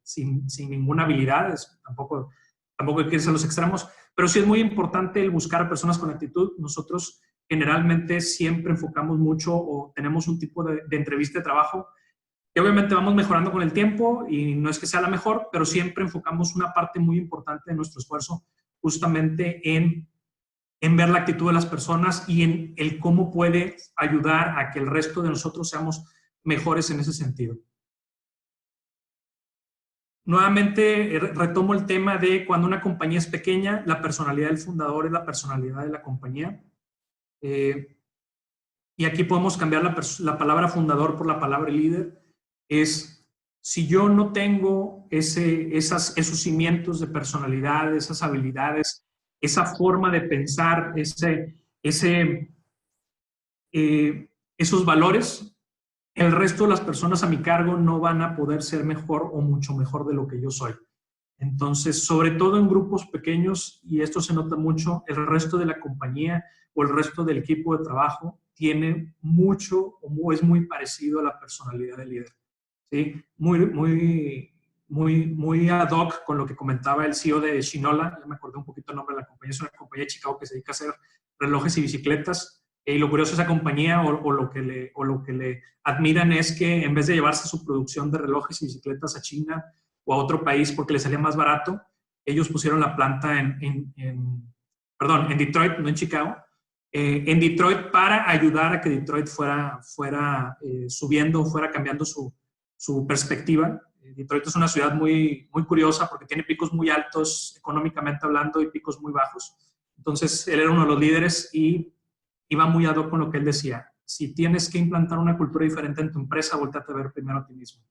sin ninguna habilidad, tampoco hay que irse a los extremos, pero sí es muy importante el buscar a personas con actitud. Nosotros generalmente siempre enfocamos mucho o tenemos un tipo de entrevista de trabajo que obviamente vamos mejorando con el tiempo, y no es que sea la mejor, pero siempre enfocamos una parte muy importante de nuestro esfuerzo justamente en ver la actitud de las personas y en el cómo puede ayudar a que el resto de nosotros seamos mejores en ese sentido. nuevamente retomo el tema de cuando una compañía es pequeña, la personalidad del fundador es la personalidad de la compañía. Y aquí podemos cambiar la palabra fundador por la palabra líder. Es, si yo no tengo esos cimientos de personalidad, esas habilidades, esa forma de pensar, esos valores, el resto de las personas a mi cargo no van a poder ser mejor o mucho mejor de lo que yo soy. Entonces, sobre todo en grupos pequeños, y esto se nota mucho, el resto de la compañía o el resto del equipo de trabajo tiene mucho o es muy parecido a la personalidad del líder. ¿Sí? Muy ad hoc con lo que comentaba el CEO de Shinola. Ya me acordé un poquito el nombre de la compañía. Es una compañía de Chicago que se dedica a hacer relojes y bicicletas. Y lo curioso de esa compañía o lo que le admiran es que en vez de llevarse su producción de relojes y bicicletas a China o a otro país porque les salía más barato, ellos pusieron la planta en Detroit, no en Chicago, en Detroit para ayudar a que Detroit fuera subiendo, fuera cambiando su perspectiva. Detroit es una ciudad muy curiosa porque tiene picos muy altos económicamente hablando y picos muy bajos. Entonces, él era uno de los líderes y iba muy ad hoc con lo que él decía. Si tienes que implantar una cultura diferente en tu empresa, volteate a ver primero a ti mismo.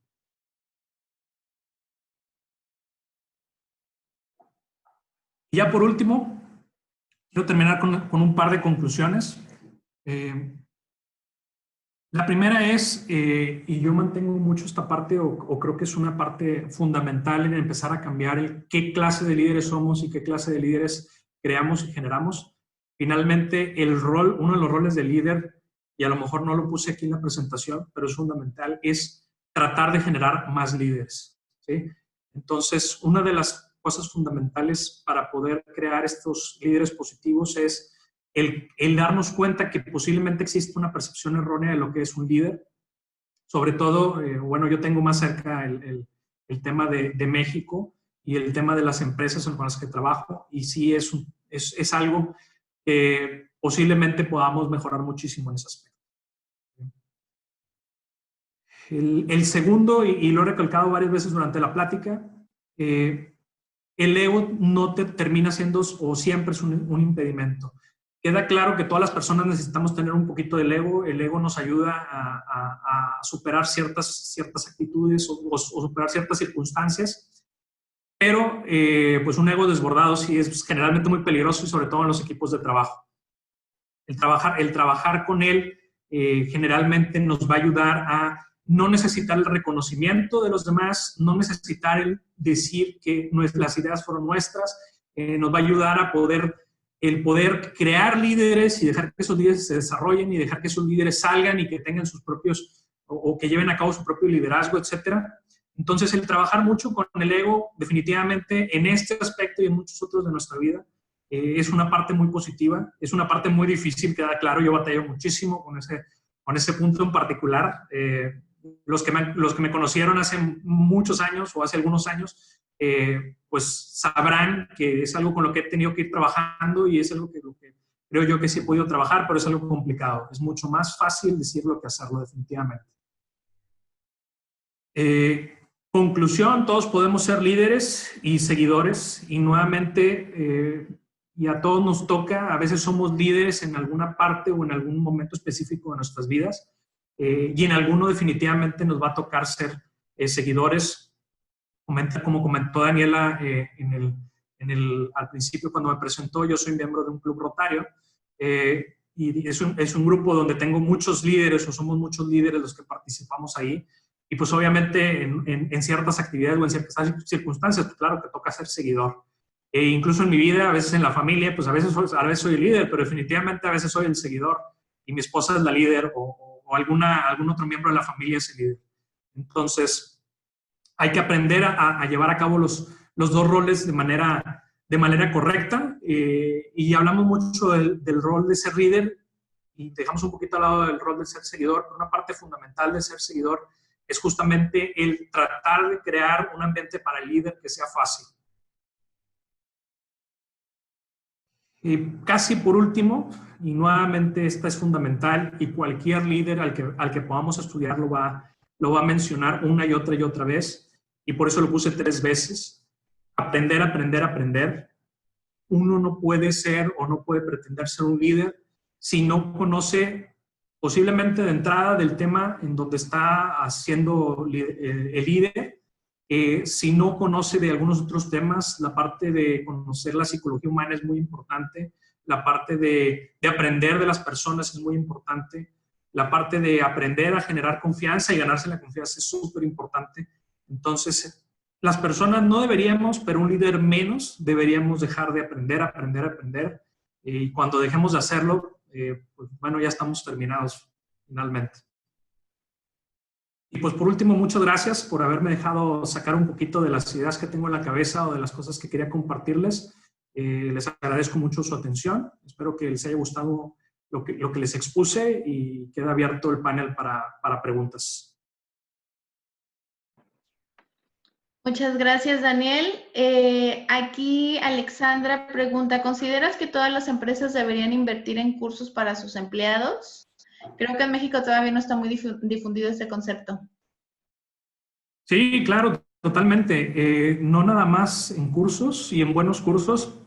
Y ya por último, quiero terminar con un par de conclusiones. La primera es, y yo mantengo mucho esta parte, o creo que es una parte fundamental en empezar a cambiar qué clase de líderes somos y qué clase de líderes creamos y generamos. Finalmente, uno de los roles de líder, y a lo mejor no lo puse aquí en la presentación, pero es fundamental, es tratar de generar más líderes, ¿sí? Entonces, una de las cosas fundamentales para poder crear estos líderes positivos es el darnos cuenta que posiblemente existe una percepción errónea de lo que es un líder. Sobre todo, bueno, yo tengo más cerca el tema de México y el tema de las empresas con las que trabajo, y sí es algo que posiblemente podamos mejorar muchísimo en ese aspecto. El segundo, y lo he recalcado varias veces durante la plática, el ego no te termina siendo o siempre es un impedimento. Queda claro que todas las personas necesitamos tener un poquito del ego. El ego nos ayuda a superar ciertas actitudes o superar ciertas circunstancias, pero pues un ego desbordado sí es generalmente muy peligroso y sobre todo en los equipos de trabajo. El trabajar con él generalmente nos va a ayudar a no necesitar el reconocimiento de los demás, no necesitar el decir que las ideas fueron nuestras, nos va a ayudar a poder crear líderes y dejar que esos líderes se desarrollen y dejar que esos líderes salgan y que tengan sus propios, o que lleven a cabo su propio liderazgo, etcétera. Entonces, el trabajar mucho con el ego, definitivamente, en este aspecto y en muchos otros de nuestra vida, es una parte muy positiva, es una parte muy difícil, queda claro, yo batallo muchísimo con ese punto en particular. Los que me conocieron hace muchos años o hace algunos años, pues sabrán que es algo con lo que he tenido que ir trabajando y es algo que creo yo que sí he podido trabajar, pero es algo complicado. Es mucho más fácil decirlo que hacerlo, definitivamente. Conclusión, todos podemos ser líderes y seguidores y nuevamente, y a todos nos toca, a veces somos líderes en alguna parte o en algún momento específico de nuestras vidas, y en alguno definitivamente nos va a tocar ser seguidores. Como comentó Daniela al principio cuando me presentó, yo soy miembro de un club rotario, y es un grupo donde tengo muchos líderes o somos muchos líderes los que participamos ahí. Y pues obviamente en ciertas actividades o en ciertas circunstancias, pues claro que toca ser seguidor. Incluso en mi vida, a veces en la familia, pues a veces soy el líder, pero definitivamente a veces soy el seguidor. Y mi esposa es la líder o algún otro miembro de la familia es el líder. Entonces, hay que aprender a llevar a cabo los dos roles de manera correcta. Y hablamos mucho del rol de ser líder y dejamos un poquito al lado del rol de ser seguidor, pero una parte fundamental de ser seguidor es justamente el tratar de crear un ambiente para el líder que sea fácil. Casi por último, y nuevamente esta es fundamental, y cualquier líder al que podamos estudiar lo va a mencionar una y otra vez, y por eso lo puse 3 veces. Aprender, aprender, aprender. Uno no puede ser o no puede pretender ser un líder si no conoce posiblemente de entrada del tema en donde está haciendo el líder, si no conoce de algunos otros temas. La parte de conocer la psicología humana es muy importante, la parte de aprender de las personas es muy importante, la parte de aprender a generar confianza y ganarse la confianza es súper importante. Entonces, las personas no deberíamos, pero un líder menos, deberíamos dejar de aprender, aprender, aprender. Y cuando dejemos de hacerlo, pues bueno, ya estamos terminados finalmente. Y pues por último, muchas gracias por haberme dejado sacar un poquito de las ideas que tengo en la cabeza o de las cosas que quería compartirles. Les agradezco mucho su atención. Espero que les haya gustado lo que les expuse y queda abierto el panel para preguntas. Muchas gracias, Daniel. Aquí Alexandra pregunta, ¿consideras que todas las empresas deberían invertir en cursos para sus empleados? Creo que en México todavía no está muy difundido este concepto. Sí, claro, totalmente. No nada más en cursos y en buenos cursos.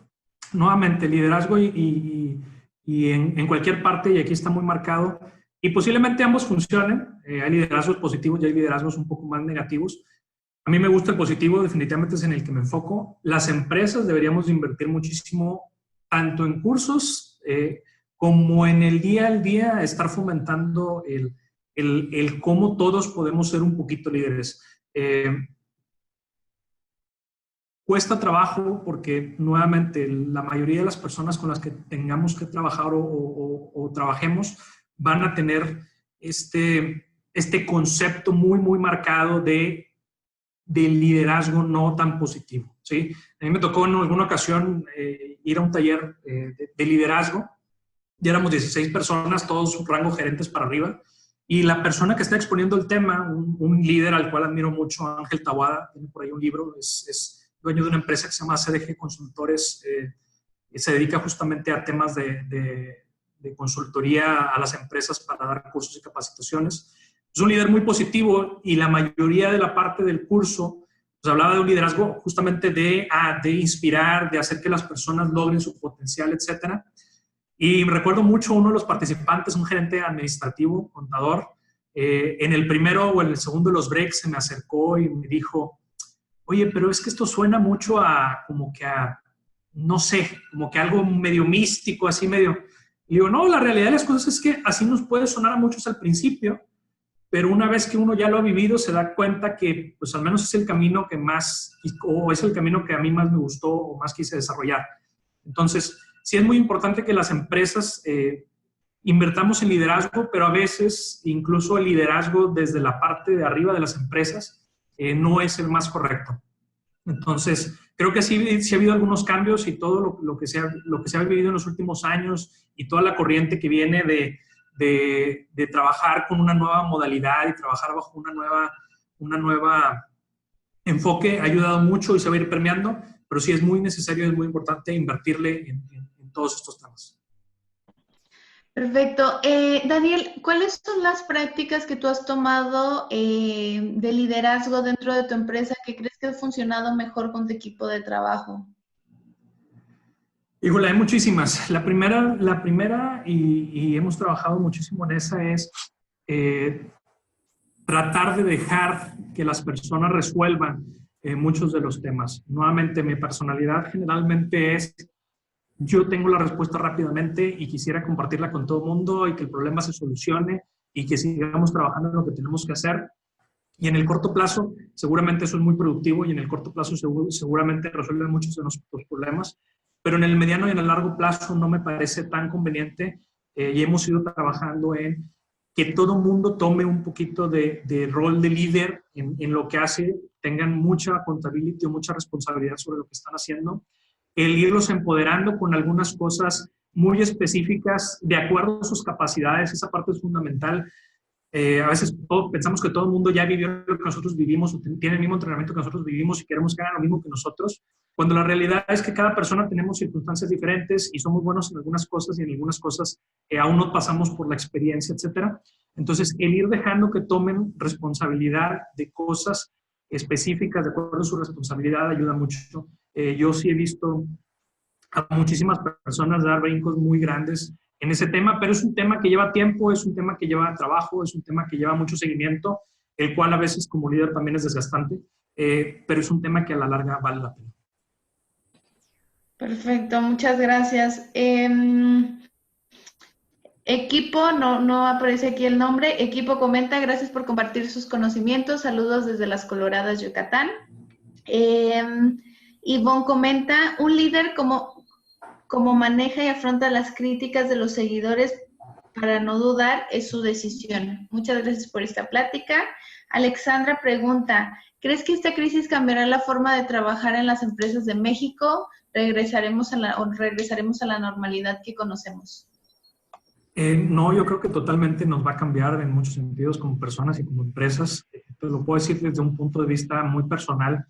Nuevamente, liderazgo y en cualquier parte, y aquí está muy marcado, y posiblemente ambos funcionen. Hay liderazgos positivos y hay liderazgos un poco más negativos. A mí me gusta el positivo, definitivamente es en el que me enfoco. Las empresas deberíamos invertir muchísimo, tanto en cursos como en el día al día, estar fomentando el cómo todos podemos ser un poquito líderes. Cuesta trabajo porque nuevamente la mayoría de las personas con las que tengamos que trabajar o trabajemos van a tener este concepto muy, muy marcado de liderazgo no tan positivo, ¿sí? A mí me tocó en alguna ocasión ir a un taller de liderazgo. Ya éramos 16 personas, todos rango gerentes para arriba, y la persona que está exponiendo el tema, un líder al cual admiro mucho, Ángel Tawada, tiene por ahí un libro, es dueño de una empresa que se llama CDG Consultores, y se dedica justamente a temas de consultoría a las empresas para dar cursos y capacitaciones. Es un líder muy positivo y la mayoría de la parte del curso pues, hablaba de un liderazgo justamente de inspirar, de hacer que las personas logren su potencial, etcétera. Y recuerdo mucho uno de los participantes, un gerente administrativo, contador, en el primero o en el segundo de los breaks se me acercó y me dijo, oye, pero es que esto suena mucho no sé, como que algo medio místico, así medio. Y digo, no, la realidad de las cosas es que así nos puede sonar a muchos al principio, pero una vez que uno ya lo ha vivido, se da cuenta que, pues al menos es el camino que más, o es el camino que a mí más me gustó o más quise desarrollar. Entonces, sí es muy importante que las empresas invertamos en liderazgo, pero a veces incluso el liderazgo desde la parte de arriba de las empresas no es el más correcto. Entonces, creo que sí ha habido algunos cambios y todo lo que se ha vivido en los últimos años y toda la corriente que viene de trabajar con una nueva modalidad y trabajar bajo una nueva enfoque ha ayudado mucho y se va a ir permeando, pero sí es muy necesario, es muy importante invertirle en todos estos temas. Perfecto. Daniel, ¿cuáles son las prácticas que tú has tomado de liderazgo dentro de tu empresa que crees que ha funcionado mejor con tu equipo de trabajo? Híjole, hay muchísimas. La primera y hemos trabajado muchísimo en esa es tratar de dejar que las personas resuelvan muchos de los temas. Nuevamente, mi personalidad generalmente es yo tengo la respuesta rápidamente y quisiera compartirla con todo el mundo y que el problema se solucione y que sigamos trabajando en lo que tenemos que hacer. Y en el corto plazo, seguramente eso es muy productivo y en el corto plazo seguramente resuelve muchos de nuestros problemas, pero en el mediano y en el largo plazo no me parece tan conveniente y hemos ido trabajando en que todo el mundo tome un poquito de rol de líder en lo que hace, tengan mucha accountability o mucha responsabilidad sobre lo que están haciendo, el irlos empoderando con algunas cosas muy específicas de acuerdo a sus capacidades, esa parte es fundamental. A veces pensamos que todo el mundo ya vivió lo que nosotros vivimos o tiene el mismo entrenamiento que nosotros vivimos y queremos que hagan lo mismo que nosotros, cuando la realidad es que cada persona tenemos circunstancias diferentes y somos buenos en algunas cosas y en algunas cosas aún no pasamos por la experiencia, etcétera. Entonces, el ir dejando que tomen responsabilidad de cosas específicas de acuerdo a su responsabilidad ayuda mucho. Yo sí he visto a muchísimas personas dar brincos muy grandes en ese tema, pero es un tema que lleva tiempo, es un tema que lleva trabajo, es un tema que lleva mucho seguimiento, el cual a veces como líder también es desgastante, pero es un tema que a la larga vale la pena. Perfecto, muchas gracias. Equipo, no aparece aquí el nombre. Equipo comenta, gracias por compartir sus conocimientos. Saludos desde las Coloradas, Yucatán. Ivonne comenta, un líder como maneja y afronta las críticas de los seguidores para no dudar es su decisión. Muchas gracias por esta plática. Alexandra pregunta, ¿crees que esta crisis cambiará la forma de trabajar en las empresas de México? ¿Regresaremos a la normalidad que conocemos? No, yo creo que totalmente nos va a cambiar en muchos sentidos como personas y como empresas. Te lo puedo decir desde un punto de vista muy personal.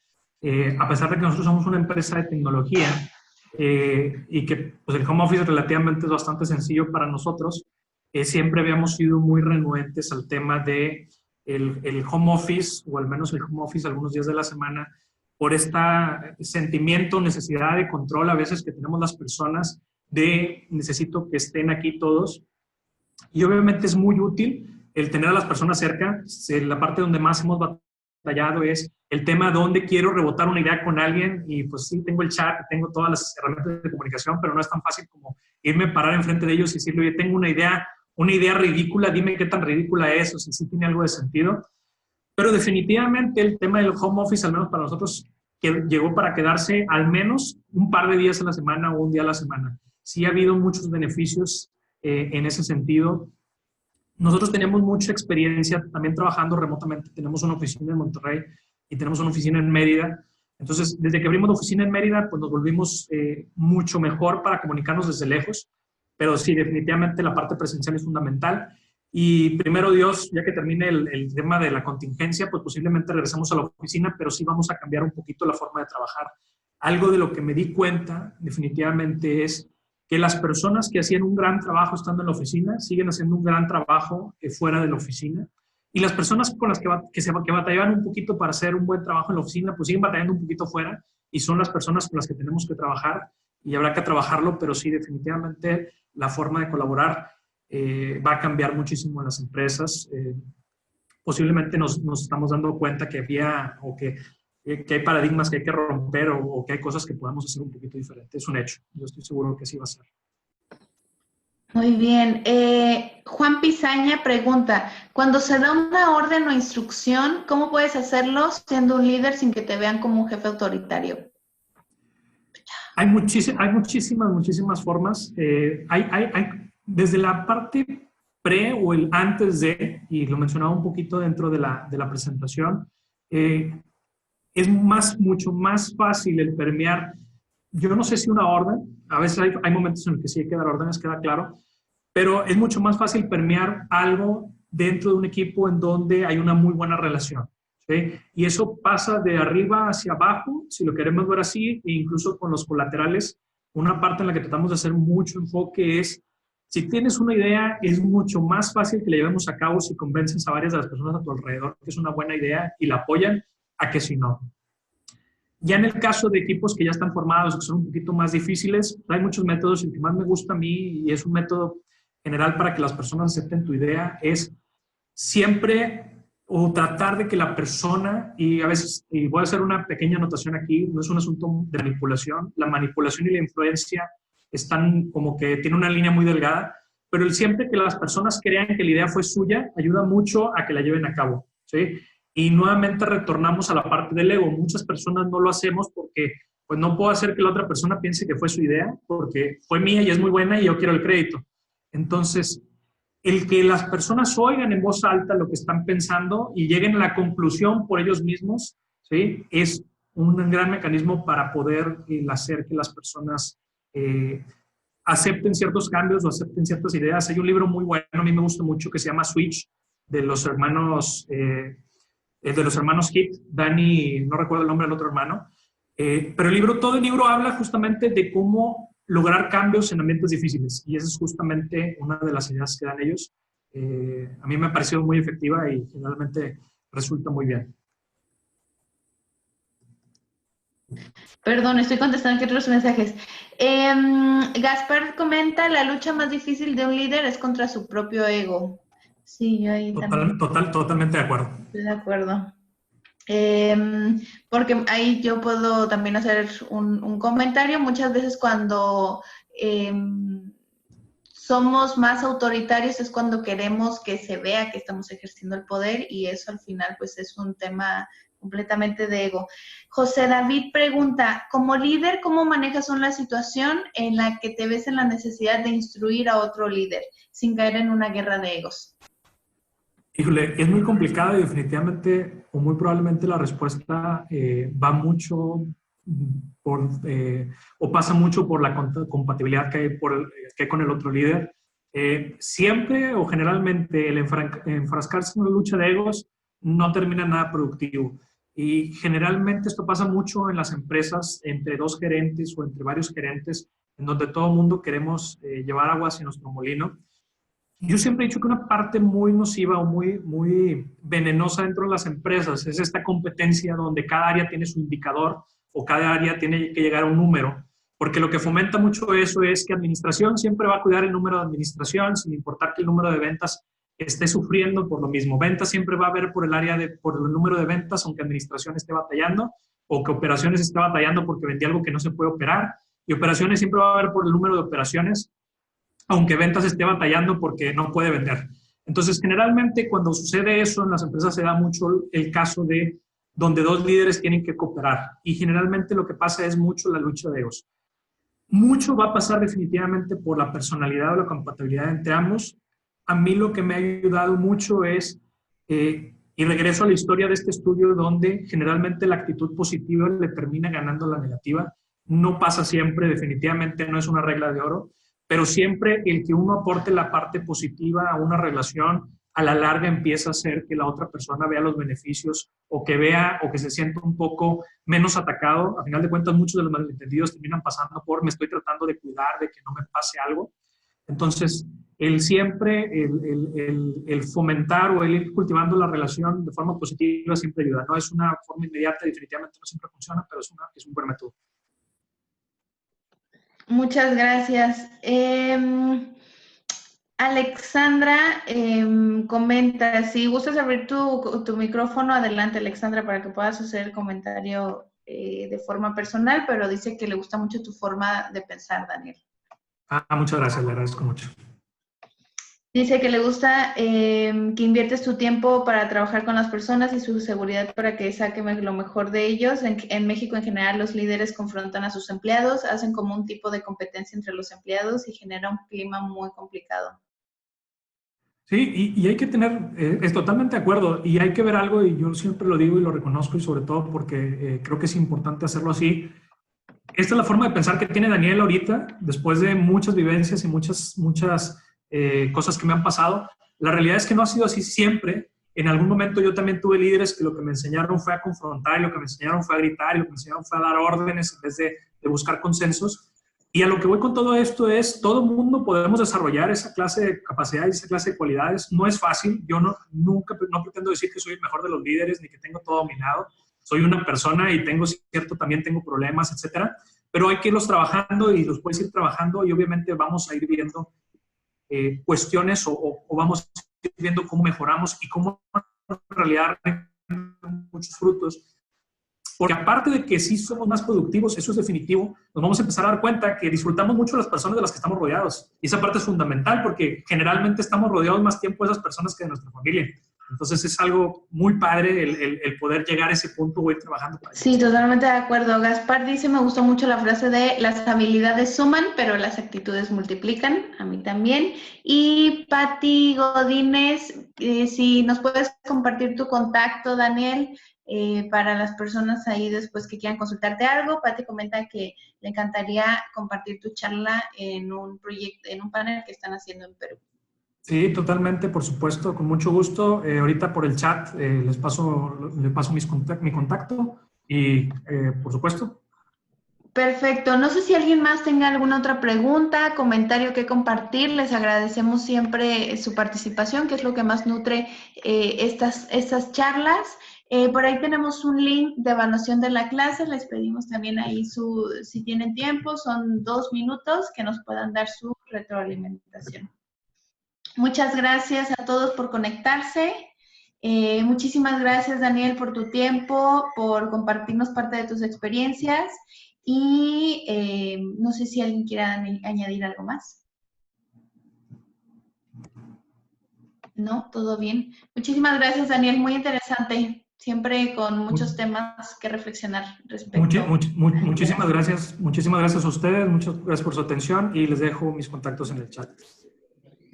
A pesar de que nosotros somos una empresa de tecnología y que pues, el home office relativamente es bastante sencillo para nosotros, siempre habíamos sido muy renuentes al tema de el home office, o al menos el home office algunos días de la semana, por este sentimiento, necesidad de control a veces que tenemos las personas de necesito que estén aquí todos. Y obviamente es muy útil el tener a las personas cerca. La parte donde más hemos batallado es el tema donde quiero rebotar una idea con alguien y pues sí, tengo el chat, tengo todas las herramientas de comunicación, pero no es tan fácil como irme a parar enfrente de ellos y decirle, oye, tengo una idea ridícula, dime qué tan ridícula es o si sí tiene algo de sentido. Pero definitivamente el tema del home office, al menos para nosotros, que llegó para quedarse al menos un par de días a la semana o un día a la semana. Sí ha habido muchos beneficios en ese sentido. Nosotros tenemos mucha experiencia también trabajando remotamente. Tenemos una oficina en Monterrey y tenemos una oficina en Mérida. Entonces, desde que abrimos la oficina en Mérida, pues nos volvimos mucho mejor para comunicarnos desde lejos. Pero sí, definitivamente la parte presencial es fundamental. Y primero Dios, ya que termine el tema de la contingencia, pues posiblemente regresamos a la oficina, pero sí vamos a cambiar un poquito la forma de trabajar. Algo de lo que me di cuenta definitivamente es que las personas que hacían un gran trabajo estando en la oficina siguen haciendo un gran trabajo fuera de la oficina. Y las personas con las que batallaban un poquito para hacer un buen trabajo en la oficina, pues siguen batallando un poquito fuera y son las personas con las que tenemos que trabajar y habrá que trabajarlo, pero sí, definitivamente la forma de colaborar va a cambiar muchísimo en las empresas. Posiblemente nos estamos dando cuenta que había o que hay paradigmas que hay que romper o que hay cosas que podamos hacer un poquito diferentes. Es un hecho. Yo estoy seguro que sí va a ser. Muy bien. Juan Pizaña pregunta, cuando se da una orden o instrucción, ¿cómo puedes hacerlo siendo un líder sin que te vean como un jefe autoritario? Hay muchísimas formas. Desde la parte pre o el antes de, y lo mencionaba un poquito dentro de la presentación, es mucho más fácil el permear. Yo no sé si una orden, a veces hay momentos en los que sí hay que dar órdenes, queda claro, pero es mucho más fácil permear algo dentro de un equipo en donde hay una muy buena relación. ¿Sí? Y eso pasa de arriba hacia abajo, si lo queremos ver así, e incluso con los colaterales. Una parte en la que tratamos de hacer mucho enfoque es, si tienes una idea, es mucho más fácil que la llevemos a cabo si convences a varias de las personas a tu alrededor que es una buena idea y la apoyan, a que si no. Ya en el caso de equipos que ya están formados, que son un poquito más difíciles, hay muchos métodos. El que más me gusta a mí, y es un método general para que las personas acepten tu idea, es siempre o tratar de que la persona, y a veces, y voy a hacer una pequeña anotación aquí, no es un asunto de manipulación, la manipulación y la influencia están como que tienen una línea muy delgada, pero el siempre que las personas crean que la idea fue suya, ayuda mucho a que la lleven a cabo, ¿sí? Y nuevamente retornamos a la parte del ego. Muchas personas no lo hacemos porque pues no puedo hacer que la otra persona piense que fue su idea, porque fue mía y es muy buena y yo quiero el crédito. Entonces, el que las personas oigan en voz alta lo que están pensando y lleguen a la conclusión por ellos mismos, ¿sí? Es un gran mecanismo para poder hacer que las personas acepten ciertos cambios o acepten ciertas ideas. Hay un libro muy bueno, a mí me gusta mucho, que se llama Switch, de los hermanos Heath, Danny, no recuerdo el nombre del otro hermano, pero todo el libro habla justamente de cómo lograr cambios en ambientes difíciles, y esa es justamente una de las ideas que dan ellos. A mí me ha parecido muy efectiva y generalmente resulta muy bien. Perdón, estoy contestando aquí otros mensajes. Gaspar comenta, la lucha más difícil de un líder es contra su propio ego. Sí, yo ahí también Totalmente de acuerdo. estoy de acuerdo. Porque ahí yo puedo también hacer un comentario. Muchas veces cuando somos más autoritarios es cuando queremos que se vea que estamos ejerciendo el poder y eso al final pues es un tema completamente de ego. José David pregunta, como líder, ¿cómo manejas una situación en la que te ves en la necesidad de instruir a otro líder sin caer en una guerra de egos? Híjole, es muy complicado y definitivamente o muy probablemente la respuesta va mucho por, o pasa mucho por la compatibilidad que hay con el otro líder. Siempre o generalmente el enfrascarse en una lucha de egos no termina nada productivo. Y generalmente esto pasa mucho en las empresas entre dos gerentes o entre varios gerentes, en donde todo el mundo queremos llevar agua hacia nuestro molino. Yo siempre he dicho que una parte muy nociva o muy venenosa dentro de las empresas es esta competencia donde cada área tiene su indicador o cada área tiene que llegar a un número, porque lo que fomenta mucho eso es que administración siempre va a cuidar el número de administración sin importar que el número de ventas esté sufriendo por lo mismo. Ventas siempre va a haber por por el número de ventas, aunque administración esté batallando, o que operaciones esté batallando porque vendía algo que no se puede operar, y operaciones siempre va a haber por el número de operaciones, aunque ventas esté batallando porque no puede vender. Entonces, generalmente cuando sucede eso en las empresas se da mucho el caso de donde dos líderes tienen que cooperar y generalmente lo que pasa es mucho la lucha de egos. Mucho va a pasar definitivamente por la personalidad o la compatibilidad entre ambos. A mí lo que me ha ayudado mucho es, y regreso a la historia de este estudio donde generalmente la actitud positiva le termina ganando la negativa. No pasa siempre, definitivamente no es una regla de oro, pero siempre el que uno aporte la parte positiva a una relación, a la larga empieza a hacer que la otra persona vea los beneficios o que vea o que se sienta un poco menos atacado. A final de cuentas, muchos de los malentendidos terminan pasando por me estoy tratando de cuidar, de que no me pase algo. Entonces, el siempre, el fomentar o el ir cultivando la relación de forma positiva siempre ayuda. No es una forma inmediata, definitivamente no siempre funciona, pero es un buen método. Muchas gracias. Alexandra comenta, si gustas abrir tu micrófono, adelante Alexandra para que puedas hacer el comentario de forma personal, pero dice que le gusta mucho tu forma de pensar, Daniel. Muchas gracias, le agradezco mucho. Dice que le gusta que inviertes tu tiempo para trabajar con las personas y su seguridad para que saquen lo mejor de ellos. En México, en general, los líderes confrontan a sus empleados, hacen como un tipo de competencia entre los empleados y genera un clima muy complicado. Sí, y hay que tener, es totalmente de acuerdo, y hay que ver algo, y yo siempre lo digo y lo reconozco, y sobre todo porque creo que es importante hacerlo así. Esta es la forma de pensar que tiene Daniel ahorita, después de muchas vivencias y muchas cosas que me han pasado. La realidad es que no ha sido así siempre. En algún momento yo también tuve líderes que lo que me enseñaron fue a confrontar, y lo que me enseñaron fue a gritar, y lo que me enseñaron fue a dar órdenes en vez de buscar consensos. Y a lo que voy con todo esto es, todo el mundo podemos desarrollar esa clase de capacidades, esa clase de cualidades. No es fácil. Yo nunca pretendo decir que soy el mejor de los líderes ni que tengo todo dominado. Soy una persona y también tengo problemas, etcétera. Pero hay que irlos trabajando y los puedes ir trabajando y obviamente vamos a ir viendo cuestiones o vamos a ir viendo cómo mejoramos y cómo en realidad muchos frutos. Porque aparte de que sí somos más productivos, eso es definitivo, nos vamos a empezar a dar cuenta que disfrutamos mucho de las personas de las que estamos rodeados. Y esa parte es fundamental porque generalmente estamos rodeados más tiempo de esas personas que de nuestra familia. Entonces es algo muy padre el poder llegar a ese punto o ir trabajando para Sí, totalmente de acuerdo. Gaspar dice, me gustó mucho la frase de las habilidades suman, pero las actitudes multiplican. A mí también. Y Patti Godínez, si nos puedes compartir tu contacto, Daniel, para las personas ahí después que quieran consultarte algo. Patti comenta que le encantaría compartir tu charla en un proyecto, en un panel que están haciendo en Perú. Sí, totalmente, por supuesto, con mucho gusto. Ahorita por el chat les paso mi contacto y por supuesto. Perfecto. No sé si alguien más tenga alguna otra pregunta, comentario que compartir. Les agradecemos siempre su participación, que es lo que más nutre estas charlas. Por ahí tenemos un link de evaluación de la clase, les pedimos también ahí si tienen tiempo, son 2 minutos que nos puedan dar su retroalimentación. Muchas gracias a todos por conectarse. Muchísimas gracias, Daniel, por tu tiempo, por compartirnos parte de tus experiencias y no sé si alguien quiera añadir algo más. No, todo bien. Muchísimas gracias, Daniel, muy interesante. Siempre con muchos temas que reflexionar respecto. Muchísimas gracias a ustedes, muchas gracias por su atención y les dejo mis contactos en el chat.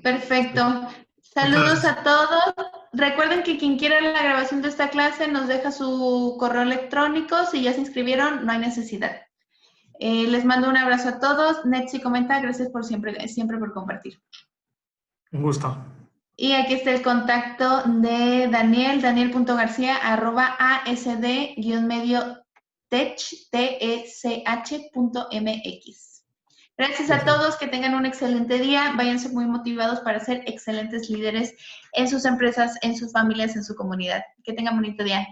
Perfecto. Saludos a todos. Recuerden que quien quiera la grabación de esta clase nos deja su correo electrónico. Si ya se inscribieron, no hay necesidad. Les mando un abrazo a todos. Netsi comenta, gracias por siempre por compartir. Un gusto. Y aquí está el contacto de Daniel, daniel.garcia@asd-tech.mx. Gracias a todos, que tengan un excelente día, váyanse muy motivados para ser excelentes líderes en sus empresas, en sus familias, en su comunidad. Que tengan un bonito día.